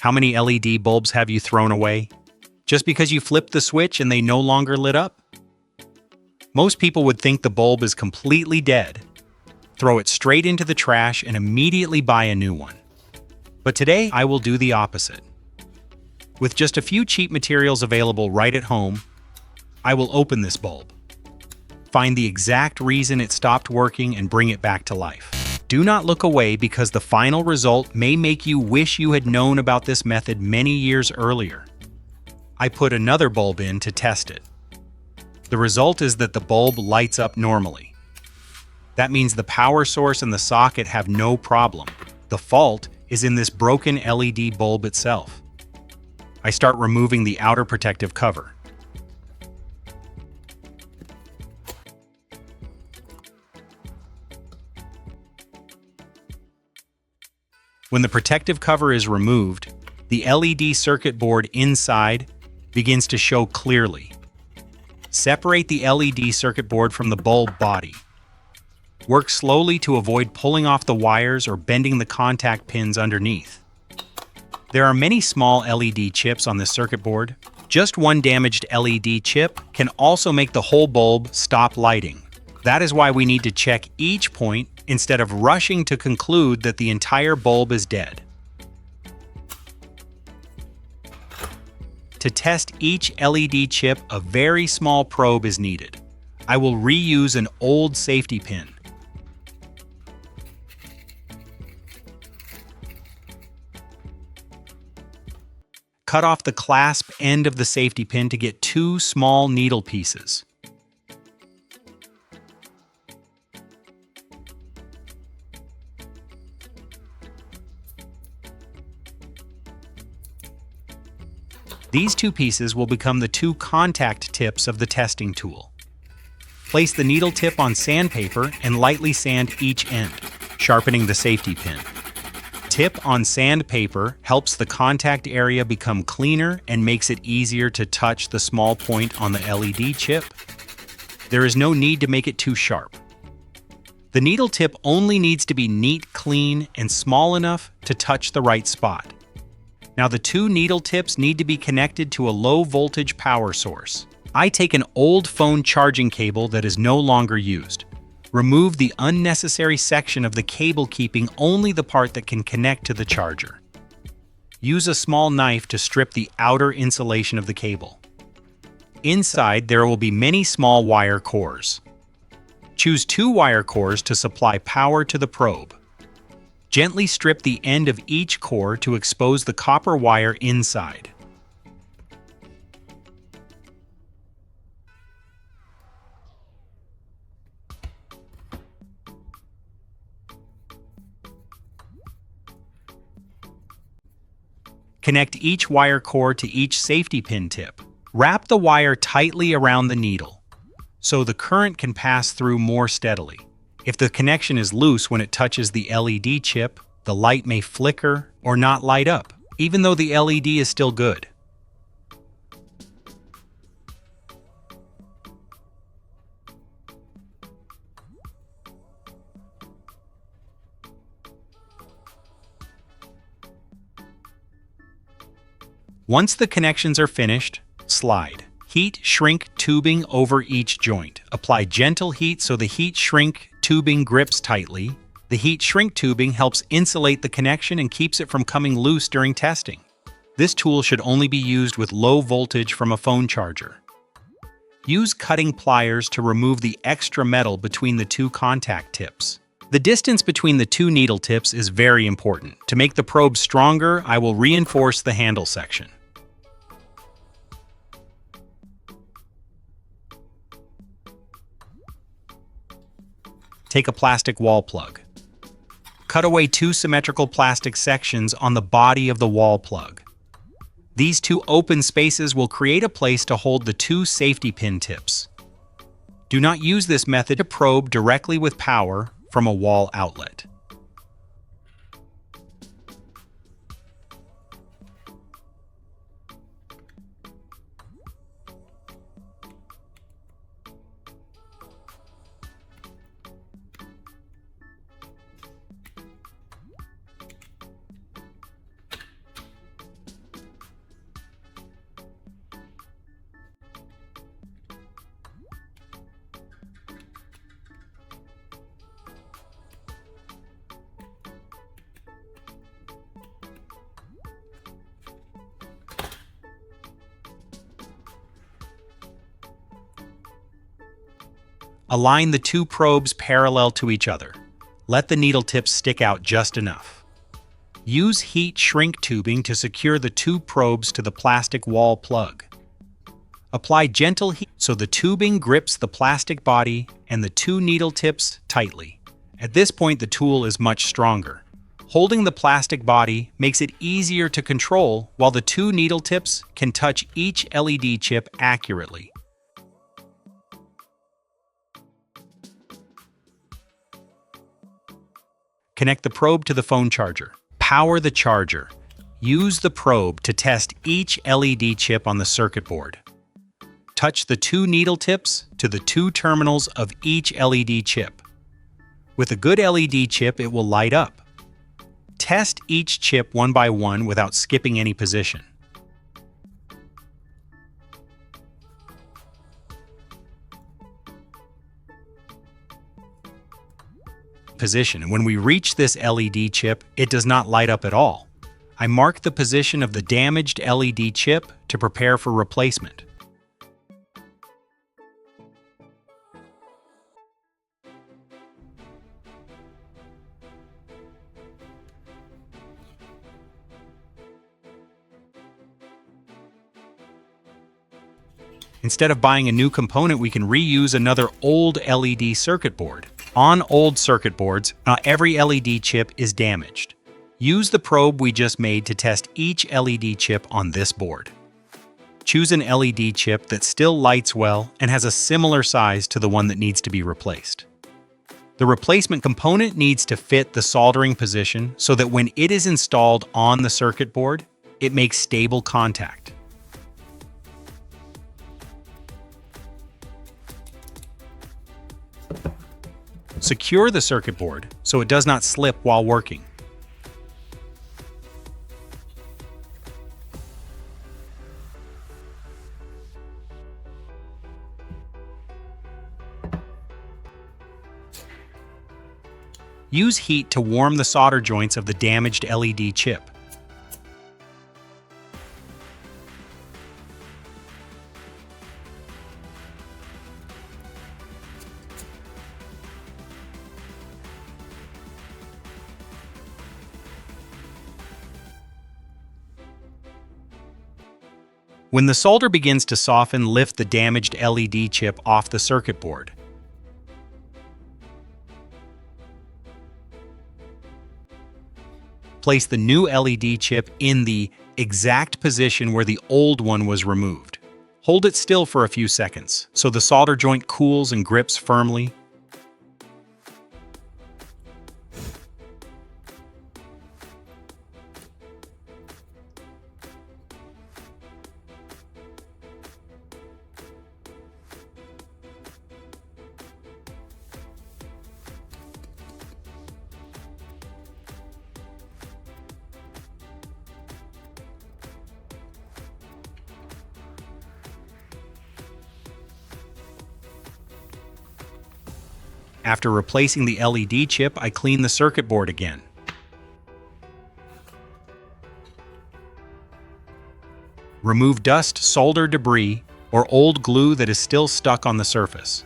How many LED bulbs have you thrown away? Just because you flipped the switch and they no longer lit up? Most people would think the bulb is completely dead, throw it straight into the trash, and immediately buy a new one. But today, I will do the opposite. With just a few cheap materials available right at home, I will open this bulb, find the exact reason it stopped working, and bring it back to life. Do not look away, because the final result may make you wish you had known about this method many years earlier. I put another bulb in to test it. The result is that the bulb lights up normally. That means the power source and the socket have no problem. The fault is in this broken LED bulb itself. I start removing the outer protective cover. When the protective cover is removed, the LED circuit board inside begins to show clearly. Separate the LED circuit board from the bulb body. Work slowly to avoid pulling off the wires or bending the contact pins underneath. There are many small LED chips on this circuit board. Just one damaged LED chip can also make the whole bulb stop lighting. That is why we need to check each point instead of rushing to conclude that the entire bulb is dead. To test each LED chip, a very small probe is needed. I will reuse an old safety pin. Cut off the clasp end of the safety pin to get two small needle pieces. These two pieces will become the two contact tips of the testing tool. Place the needle tip on sandpaper and lightly sand each end, sharpening the safety pin. Tip on sandpaper helps the contact area become cleaner and makes it easier to touch the small point on the LED chip. There is no need to make it too sharp. The needle tip only needs to be neat, clean, and small enough to touch the right spot. Now the two needle tips need to be connected to a low voltage power source. I take an old phone charging cable that is no longer used. Remove the unnecessary section of the cable, keeping only the part that can connect to the charger. Use a small knife to strip the outer insulation of the cable. Inside, there will be many small wire cores. Choose 2 wire cores to supply power to the probe. Gently strip the end of each core to expose the copper wire inside. Connect each wire core to each safety pin tip. Wrap the wire tightly around the needle, so the current can pass through more steadily. If the connection is loose when it touches the LED chip, the light may flicker or not light up, even though the LED is still good. Once the connections are finished, slide. Heat shrink tubing over each joint. Apply gentle heat so the heat shrink tubing grips tightly. The heat shrink tubing helps insulate the connection and keeps it from coming loose during testing. This tool should only be used with low voltage from a phone charger. Use cutting pliers to remove the extra metal between the two contact tips. The distance between the two needle tips is very important. To make the probe stronger, I will reinforce the handle section. Take a plastic wall plug. Cut away 2 symmetrical plastic sections on the body of the wall plug. These 2 open spaces will create a place to hold the 2 safety pin tips. Do not use this method to probe directly with power from a wall outlet. Align the two probes parallel to each other. Let the needle tips stick out just enough. Use heat shrink tubing to secure the two probes to the plastic wall plug. Apply gentle heat so the tubing grips the plastic body and the two needle tips tightly. At this point, the tool is much stronger. Holding the plastic body makes it easier to control, while the two needle tips can touch each LED chip accurately. Connect the probe to the phone charger. Power the charger. Use the probe to test each LED chip on the circuit board. Touch the two needle tips to the two terminals of each LED chip. With a good LED chip, it will light up. Test each chip one by one without skipping any position. And when we reach this LED chip, it does not light up at all. I mark the position of the damaged LED chip to prepare for replacement. Instead of buying a new component, we can reuse another old LED circuit board. On old circuit boards, not every LED chip is damaged. Use the probe we just made to test each LED chip on this board. Choose an LED chip that still lights well and has a similar size to the one that needs to be replaced. The replacement component needs to fit the soldering position so that when it is installed on the circuit board, it makes stable contact. Secure the circuit board so it does not slip while working. Use heat to warm the solder joints of the damaged LED chip. When the solder begins to soften, lift the damaged LED chip off the circuit board. Place the new LED chip in the exact position where the old one was removed. Hold it still for a few seconds so the solder joint cools and grips firmly. After replacing the LED chip, I clean the circuit board again. Remove dust, solder debris, or old glue that is still stuck on the surface.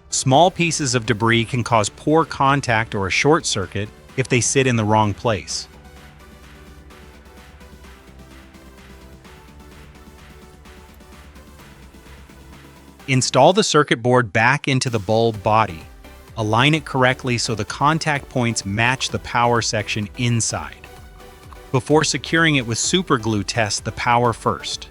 Small pieces of debris can cause poor contact or a short circuit if they sit in the wrong place. Install the circuit board back into the bulb body. Align it correctly so the contact points match the power section inside. Before securing it with super glue, test the power first.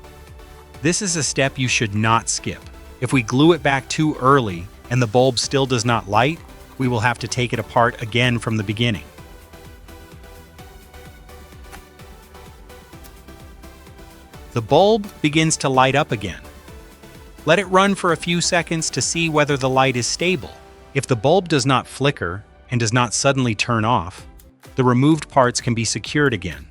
This is a step you should not skip. If we glue it back too early and the bulb still does not light, we will have to take it apart again from the beginning. The bulb begins to light up again. Let it run for a few seconds to see whether the light is stable. If the bulb does not flicker and does not suddenly turn off, the removed parts can be secured again.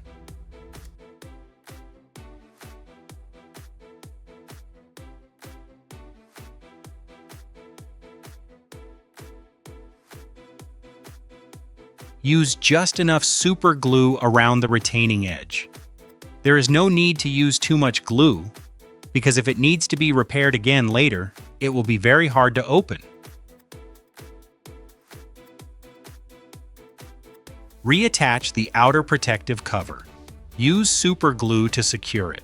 Use just enough super glue around the retaining edge. There is no need to use too much glue, because if it needs to be repaired again later, it will be very hard to open. Reattach the outer protective cover. Use super glue to secure it.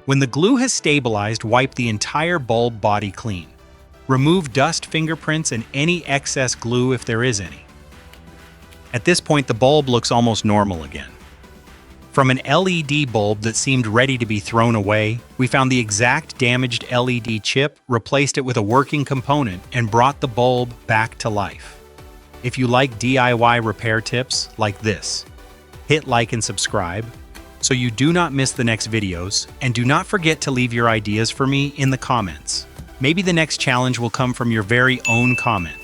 When the glue has stabilized, wipe the entire bulb body clean. Remove dust, fingerprints, and any excess glue if there is any. At this point, the bulb looks almost normal again. From an LED bulb that seemed ready to be thrown away, we found the exact damaged LED chip, replaced it with a working component, and brought the bulb back to life. If you like DIY repair tips like this, hit like and subscribe so you do not miss the next videos, and do not forget to leave your ideas for me in the comments. Maybe the next challenge will come from your very own comments.